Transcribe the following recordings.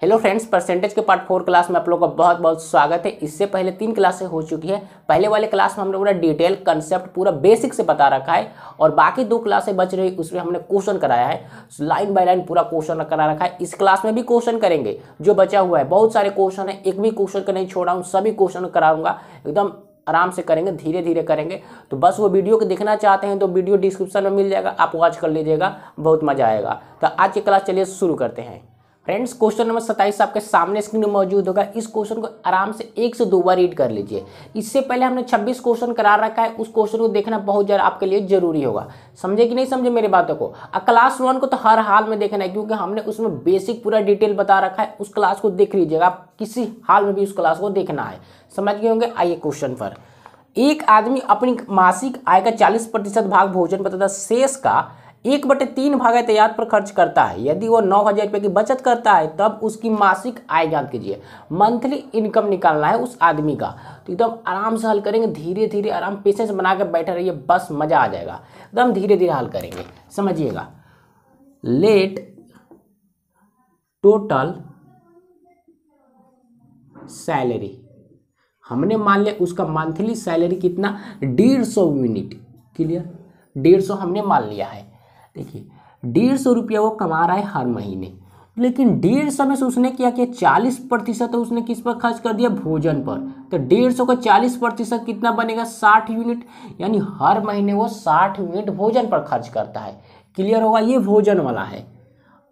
Hello friends, percentage के part 4 class में आप लोगों का बहुत बहुत स्वागत है। इससे पहले 3 क्लासें हो चुकी है। पहले वाले क्लास में हम लोगों ने डिटेल कंसेप्ट पूरा बेसिक से बता रखा है और बाकी 2 क्लासें बच रही उसमें हमने क्वेश्चन कराया है, लाइन बाय लाइन पूरा क्वेश्चन करा रखा है। इस क्लास में भी क्वेश्चन करेंगे, जो बचा हुआ है बहुत सारे क्वेश्चन है, एक भी क्वेश्चन का नहीं छोड़ा हूँ, सभी क्वेश्चन कराऊंगा, एकदम आराम से करेंगे, धीरे धीरे करेंगे। तो बस वो वीडियो को देखना चाहते हैं तो वीडियो डिस्क्रिप्शन में मिल जाएगा, आप वॉच कर लीजिएगा, बहुत मजा आएगा। तो आज की क्लास चलिए शुरू करते हैं। फ्रेंड्स, क्वेश्चन नंबर 27 आपके सामने स्क्रीन में मौजूद होगा। इस क्वेश्चन को आराम से 1 से 2 बार रीड कर लीजिए। इससे पहले हमने 26 क्वेश्चन करा रखा है, उस क्वेश्चन को देखना बहुत ज़्यादा आपके लिए जरूरी होगा। समझे कि नहीं समझे मेरी बातों को? क्लास 1 को तो हर हाल में देखना है, क्योंकि हमने उसमें बेसिक पूरा डिटेल बता रखा है। उस क्लास को देख लीजिएगा, आप किसी हाल में भी उस क्लास को देखना है। समझ गए होंगे। आइए क्वेश्चन पर। एक आदमी अपनी मासिक आय का 40% भाग भोजन पर तथा शेष का 1/3 भाग यातायात पर खर्च करता है। यदि वो 9,000 रुपये की बचत करता है तब उसकी मासिक आय ज्ञात कीजिए। मंथली इनकम निकालना है उस आदमी का। तो एकदम आराम से हल करेंगे, धीरे धीरे आराम पेशेंस बना के बैठे रहिए, बस मजा आ जाएगा। एकदम धीरे धीरे हल करेंगे, समझिएगा। लेट टोटल सैलरी, हमने मान लिया उसका मंथली सैलरी कितना, 150 यूनिट। क्लियर, 150 हमने मान लिया है। देखिए 150 रुपया वो कमा रहा है हर महीने, लेकिन 150 में से उसने क्या किया, 40% तो उसने किस पर खर्च कर दिया, भोजन पर। तो 150 का 40% कितना बनेगा, 60 यूनिट। यानी हर महीने वो 60 यूनिट भोजन पर खर्च करता है। क्लियर होगा, ये भोजन वाला है।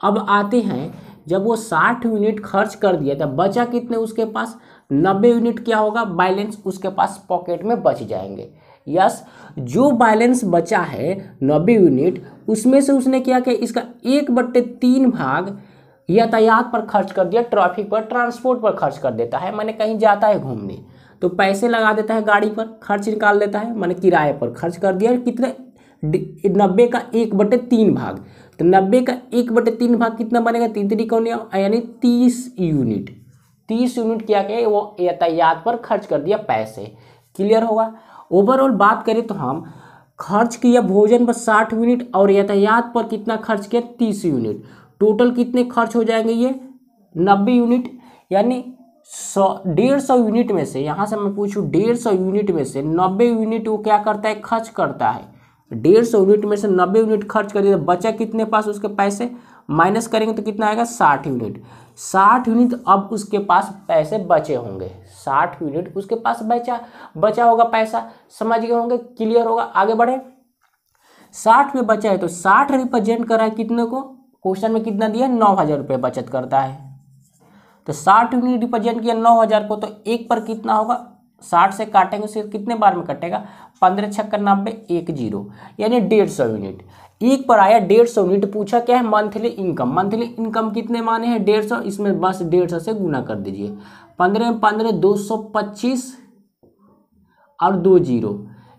अब आते हैं, जब वो 60 यूनिट खर्च कर दिया तो बचा कितने उसके पास, 90 यूनिट क्या होगा, बैलेंस उसके पास पॉकेट में बच जाएंगे। यस, जो बैलेंस बचा है 90 यूनिट, उसमें से उसने क्या किया, इसका 1/3 भाग यातायात पर खर्च कर दिया, ट्रैफिक पर, ट्रांसपोर्ट पर खर्च कर देता है। मैंने कहीं जाता है घूमने तो पैसे लगा देता है, गाड़ी पर खर्च निकाल देता है, मैंने किराए पर खर्च कर दिया। कितने, 90 का 1/3 भाग। तो 90 का 1/3 भाग कितना बनेगा, 3 कौन, यानी 30 यूनिट। 30 यूनिट क्या किया, वो यातायात पर खर्च कर दिया पैसे। क्लियर होगा। ओवरऑल बात करें तो हम खर्च किया भोजन पर 60 यूनिट और यातायात पर कितना खर्च किया, 30 यूनिट। टोटल कितने खर्च हो जाएंगे, ये 90 यूनिट। यानी 150 यूनिट में से, यहाँ से मैं पूछूं 150 यूनिट में से 90 यूनिट वो क्या करता है, खर्च करता है। 150 यूनिट में से 90 यूनिट खर्च कर दिया, बचा कितने पास उसके पैसे, माइनस करेंगे तो कितना आएगा, 60 यूनिट। 60 यूनिट अब उसके पास पैसे बचे होंगे, 60 यूनिट उसके पास बचा होगा पैसा। समझ गए होंगे। क्लियर होगा। आगे बढ़े। 60 में बचा है तो 60 रिप्रेजेंट कर रहा है कितने को, क्वेश्चन में कितना दिया, 9,000 रुपये बचत करता है। तो 60 यूनिट रिप्रेजेंट किया 9,000 को, तो एक पर कितना होगा, 60 से काटेंगे उसे कितने बार में कटेगा, 15 छक्कर 90, 1 0, यानी 150 यूनिट। एक पर आया 150 यूनिट। पूछा क्या है, मंथली इनकम। मंथली इनकम कितने माने हैं, 150, इसमें बस 150 से गुना कर दीजिए। 15 में 15, 225 और 2 0,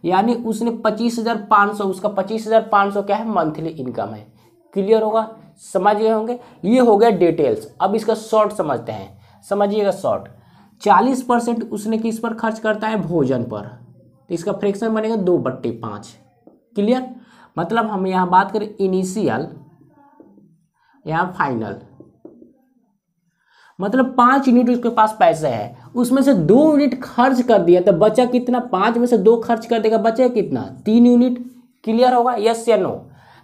यानी उसने 25,500, उसका 25,500 क्या है, मंथली इनकम है। क्लियर होगा, समझ गए होंगे। ये हो गया डिटेल्स। अब इसका शॉर्ट समझते हैं, समझिएगा शॉर्ट। 40% उसने किस पर खर्च करता है, भोजन पर। तो इसका फ्रैक्शन बनेगा 2/5। क्लियर। मतलब हम यहाँ बात करें इनिशियल, यहाँ फाइनल, मतलब 5 यूनिट उसके पास पैसे है, उसमें से 2 यूनिट खर्च कर दिया तो बचा कितना, 5 में से 2 खर्च कर देगा, बचे कितना, 3 यूनिट। क्लियर होगा, यस या नो।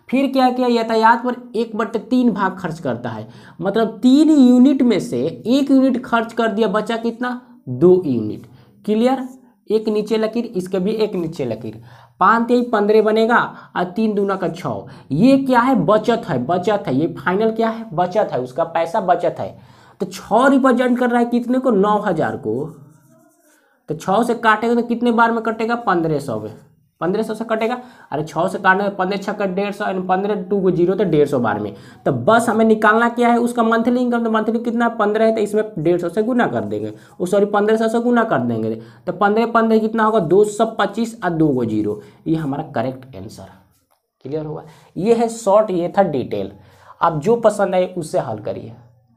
फिर क्या किया, यातायात पर 1/3 भाग खर्च करता है, मतलब 3 यूनिट में से 1 यूनिट खर्च कर दिया, बचा कितना, 2 यूनिट। क्लियर। एक नीचे लकीर, इसके भी एक नीचे लकीर। 5 3 15 बनेगा और 3 दूना का 6। ये क्या है, बचत है, बचत है। ये फाइनल क्या है, बचत है, उसका पैसा बचत है। तो 6 रिप्रेजेंट कर रहा है कितने को, 9,000 को। तो 6 से काटेगा तो कितने बार में कटेगा, 1500 में, 1500 से कटेगा। अरे 6 से काटने में 15 छक्का 150, 15 2 को 0 तो 150 बार में। तो बस हमें निकालना क्या है, उसका मंथली इनकम। तो मंथली कितना, 15 है, तो इसमें 150 से गुना कर देंगे, सॉरी 1500 से गुना कर देंगे। तो 15 कितना होगा, 225 और 2 को 0। ये हमारा करेक्ट आंसर। क्लियर होगा। ये है शॉर्ट, ये था डिटेल। आप जो पसंद आए उससे हल करिए।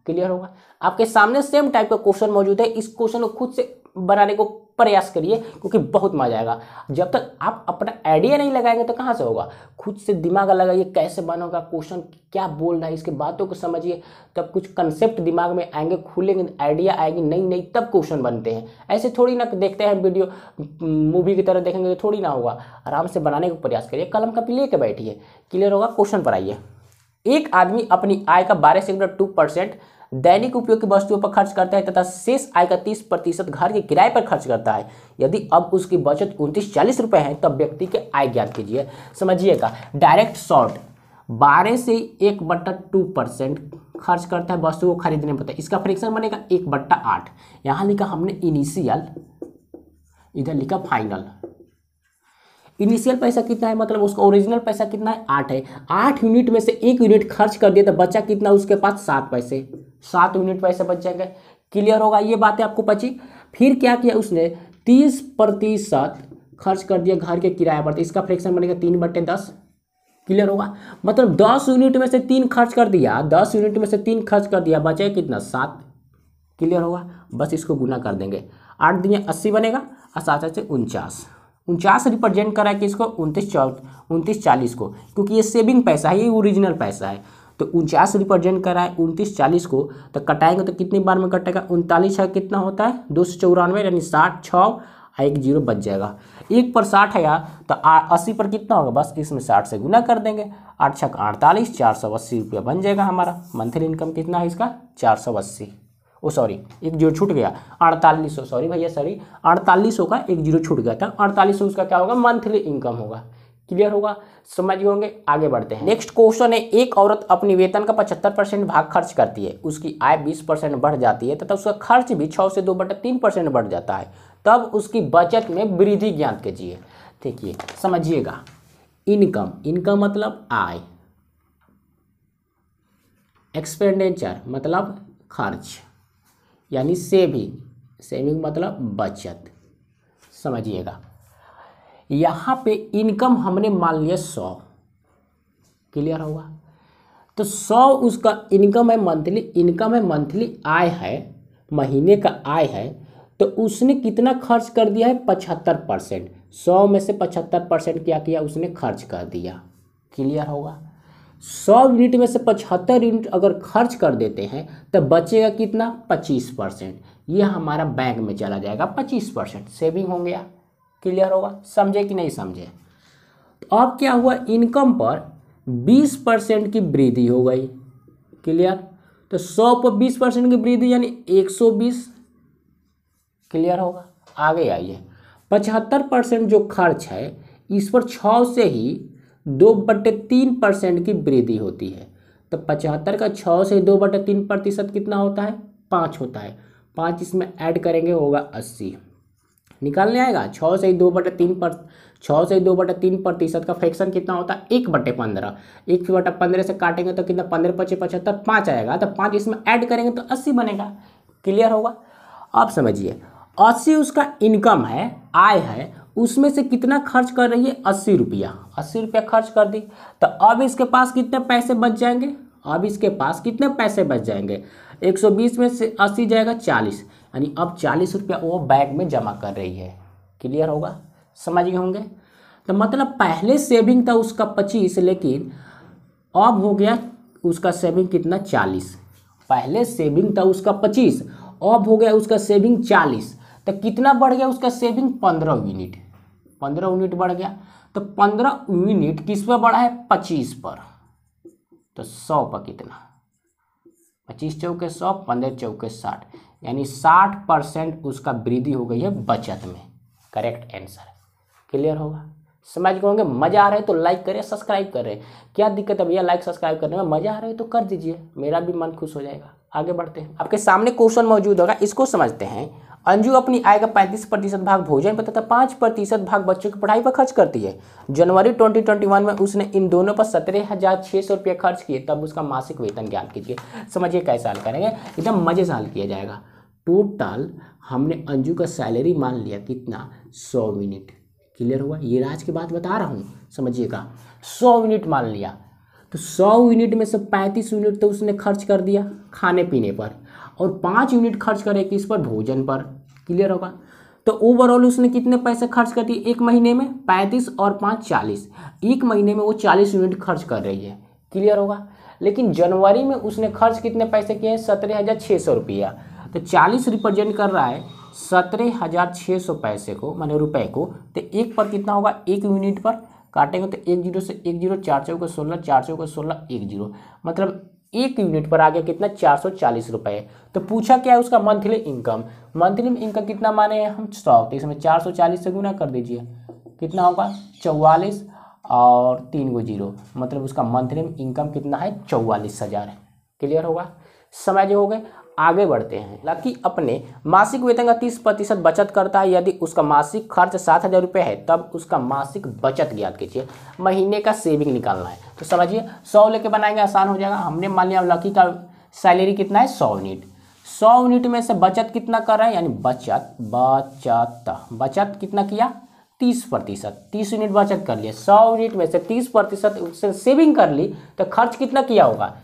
क्लियर होगा। आपके सामने सेम टाइप का क्वेश्चन मौजूद है, इस क्वेश्चन को खुद से बनाने को प्रयास करिए क्योंकि बहुत मजा आएगा। जब तक आप अपना आइडिया नहीं लगाएंगे तो कहाँ से होगा। खुद से दिमाग लगाइए कैसे बनोगा, क्वेश्चन क्या बोल रहा है, इसके बातों को समझिए, तब कुछ कंसेप्ट दिमाग में आएंगे, खुलेंगे, आइडिया आएगी नई नई, तब क्वेश्चन बनते हैं। ऐसे थोड़ी ना देखते हैं वीडियो मूवी की तरह देखेंगे तो थोड़ी ना होगा। आराम से बनाने का प्रयास करिए, कलम कॉपी लेके बैठिए, क्लियर होगा। क्वेश्चन पर आइए। एक आदमी अपनी आय का 12.2% दैनिक उपयोग की वस्तुओं पर खर्च करता है तथा शेष आय का 30% घर के किराए पर खर्च करता है। यदि अब उसकी बचत 29-40 रुपये है तब व्यक्ति के आय ज्ञात कीजिए। समझिएगा, डायरेक्ट शॉर्ट 12 से 1/2% खर्च करता है वस्तु को खरीदने पर, इसका फ्रैक्शन बनेगा 1/8। यहाँ लिखा हमने इनिशियल, इधर लिखा फाइनल। इनिशियल पैसा कितना है, मतलब उसका ओरिजिनल पैसा कितना है, 8 है। 8 यूनिट में से 1 यूनिट खर्च कर दिया तो बचा कितना उसके पास, 7 पैसे। 7 यूनिट पैसे बच जाएंगे, क्लियर होगा। ये बातें आपको पची। फिर क्या किया उसने, 30% खर्च कर दिया घर के किराए पर, तो इसका फ्रैक्शन बनेगा 3/10, क्लियर होगा। मतलब 10 यूनिट में से 3 खर्च कर दिया, 10 यूनिट में से 3 खर्च कर दिया, बचे कितना, 7, क्लियर होगा। बस इसको गुना कर देंगे, 8 दिए 80 बनेगा और 7 से 49 रिप्रेजेंट करा है किसको, 29-40 को, क्योंकि ये सेविंग पैसा है, ये ओरिजिनल पैसा है। तो 49 रिप्रेजेंट करा है 29-40 को, तो कटाएंगे तो कितनी बार में कटेगा, 39 है, कितना होता है 294, यानी 60, 6 और 1 0 बच जाएगा। 1 पर 60 है यार, तो 80 पर कितना होगा, बस इसमें 60 से गुना कर देंगे, 8 छक 48, 480 रुपया बन जाएगा हमारा। मंथली इनकम कितना है इसका, 480, ओ सॉरी 1 0 छूट गया, 4800, सॉरी भैया सॉरी 4800 का 1 0 छूट गया था, 4800 उसका क्या होगा, मंथली इनकम होगा, क्लियर होगा। समझ गए होंगे। आगे बढ़ते हैं। नेक्स्ट क्वेश्चन है, एक औरत अपनी वेतन का 75% भाग खर्च करती है, उसकी आय 20% बढ़ जाती है तथा उसका खर्च भी 6 से 2/3% बढ़ जाता है, तब उसकी बचत में वृद्धि ज्ञात कीजिए। देखिए समझिएगा, इनकम मतलब आय, एक्सपेंडिचर मतलब खर्च, यानी सेविंग मतलब बचत। समझिएगा, यहाँ पे इनकम हमने मान लिया 100, क्लियर होगा। तो 100 उसका इनकम है, मंथली आय है, महीने का आय है, तो उसने कितना खर्च कर दिया है, 75%। 100 में से 75% क्या किया उसने, खर्च कर दिया, क्लियर होगा। 100 यूनिट में से 75 यूनिट अगर खर्च कर देते हैं तो बचेगा कितना, 25%। ये हमारा बैंक में चला जाएगा, 25% सेविंग हो गया, क्लियर होगा। समझे कि नहीं समझे। तो अब क्या हुआ, इनकम पर 20% की वृद्धि हो गई, क्लियर। तो 100 पर 20% की वृद्धि यानी 120, क्लियर होगा। आगे आइए, 75% जो खर्च है इस पर 6 से ही 2/3% की वृद्धि होती है। तो 75 का 6 से 2/3% कितना होता है, 5 होता है। 5 इसमें ऐड करेंगे होगा 80, निकालने आएगा। 6 से 2/3% का फ्रैक्शन कितना होता है, 1/15। 1/15 से काटेंगे तो कितना, 15 × 5 = 75, 5 आएगा। तो 5 इसमें ऐड करेंगे तो 80 बनेगा, क्लियर होगा। अब समझिए, 80 उसका इनकम है, आय है, उसमें से कितना खर्च कर रही है, 80 रुपया। 80 रुपया खर्च कर दी, तो अब इसके पास कितने पैसे बच जाएंगे, 120 में से 80 जाएगा 40, यानी अब 40 रुपया वो बैग में जमा कर रही है, क्लियर होगा। समझ गए होंगे। तो मतलब पहले सेविंग था उसका 25, लेकिन अब हो गया उसका सेविंग कितना, 40। पहले सेविंग था उसका 25, अब हो गया उसका सेविंग 40। तो कितना बढ़ गया उसका सेविंग, 15 यूनिट बढ़ गया। तो 15 यूनिट किस पर बढ़ा है, 25 पर। तो 100 पर कितना, 25 चौके 100, 15 चौके 60, यानी 60% उसका वृद्धि हो गई है बचत में। करेक्ट आंसर, क्लियर होगा। समझ गए होंगे। मजा आ रहा है तो लाइक करें, सब्सक्राइब करें। क्या दिक्कत है भैया, लाइक सब्सक्राइब करने में, मजा आ रहा है तो कर दीजिए, मेरा भी मन खुश हो जाएगा। आगे बढ़ते हैं। आपके सामने क्वेश्चन मौजूद होगा, इसको समझते हैं। अंजू अपनी आय का 35% भाग भोजन पर तथा 5% भाग बच्चों की पढ़ाई पर खर्च करती है। जनवरी 2021 में उसने इन दोनों पर 17,600 रुपये खर्च किए, तब उसका मासिक वेतन ज्ञात कीजिए। समझिए कैसे हल करेंगे, एकदम मजे से हल किया जाएगा। टोटल हमने अंजू का सैलरी मान लिया कितना, 100 यूनिट, क्लियर हुआ। ये राज की बात बता रहा हूँ, समझिएगा। 100 यूनिट मान लिया, तो 100 यूनिट में से 35 यूनिट तो उसने खर्च कर दिया खाने पीने पर, और 5 यूनिट खर्च करे किस पर, भोजन पर, क्लियर होगा। तो ओवरऑल उसने कितने पैसे खर्च कर दिए एक महीने में? 35 और 5 40। एक महीने में वो 40 यूनिट खर्च कर रही है। क्लियर होगा। लेकिन जनवरी में उसने खर्च कितने पैसे किए हैं? 17,600 रुपया। तो 40 रिप्रेजेंट कर रहा है 17,600 पैसे को, माने रुपए को। तो एक पर कितना होगा? एक यूनिट पर काटेंगे तो एक जीरो से एक जीरो, 4 चौके 16, 4 चौके 16, एक जीरो, मतलब एक यूनिट पर आ गया कितना? 440 रुपये। तो पूछा क्या है? उसका मंथली इनकम। मंथली इनकम कितना माने हैं हम? 100। तो इसमें 440 से गुना कर दीजिए, कितना होगा? 44 और 3 जीरो, मतलब उसका मंथली इनकम कितना है? 44,000 है। क्लियर होगा। समझ हो गए। आगे बढ़ते हैं। लकी अपने मासिक वेतन का 30% बचत करता है। यदि उसका मासिक खर्च 7,000 रुपये है तब उसका मासिक बचत ज्ञात कीजिए। महीने का सेविंग निकालना है। तो समझिए 100 लेके बनाएंगे, आसान हो जाएगा। हमने मान लिया लकी का सैलरी कितना है? 100 यूनिट। 100 यूनिट में से बचत कितना कर रहा है? यानी बचत कितना किया? 30%। 30 यूनिट बचत कर लिया। 100 यूनिट में से 30% उससे सेविंग कर ली तो खर्च कितना किया होगा?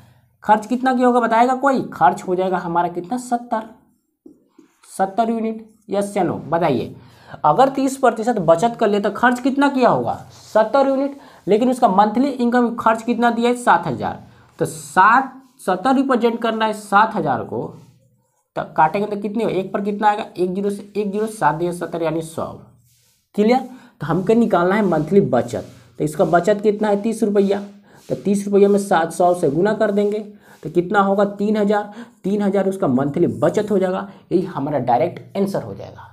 खर्च कितना किया होगा बताएगा कोई? खर्च हो जाएगा हमारा कितना? 70 यूनिट। यस या नो बताइए। अगर 30% बचत कर ले तो खर्च कितना किया होगा? 70 यूनिट। लेकिन उसका मंथली इनकम खर्च कितना दिया है? 7,000। तो 70 रिप्रेजेंट करना है 7,000 को, तो काटेंगे तो कितनी हो? एक पर कितना आएगा? एक जीरो से एक जीरो, 7 दिया 70 यानी 100। क्लियर। तो हमको निकालना है मंथली बचत। तो इसका बचत कितना है? 30 रुपया। तो 30 रुपये में 700 से गुना कर देंगे तो कितना होगा? 3,000। 3,000 उसका मंथली बचत हो जाएगा। यही हमारा डायरेक्ट आंसर हो जाएगा।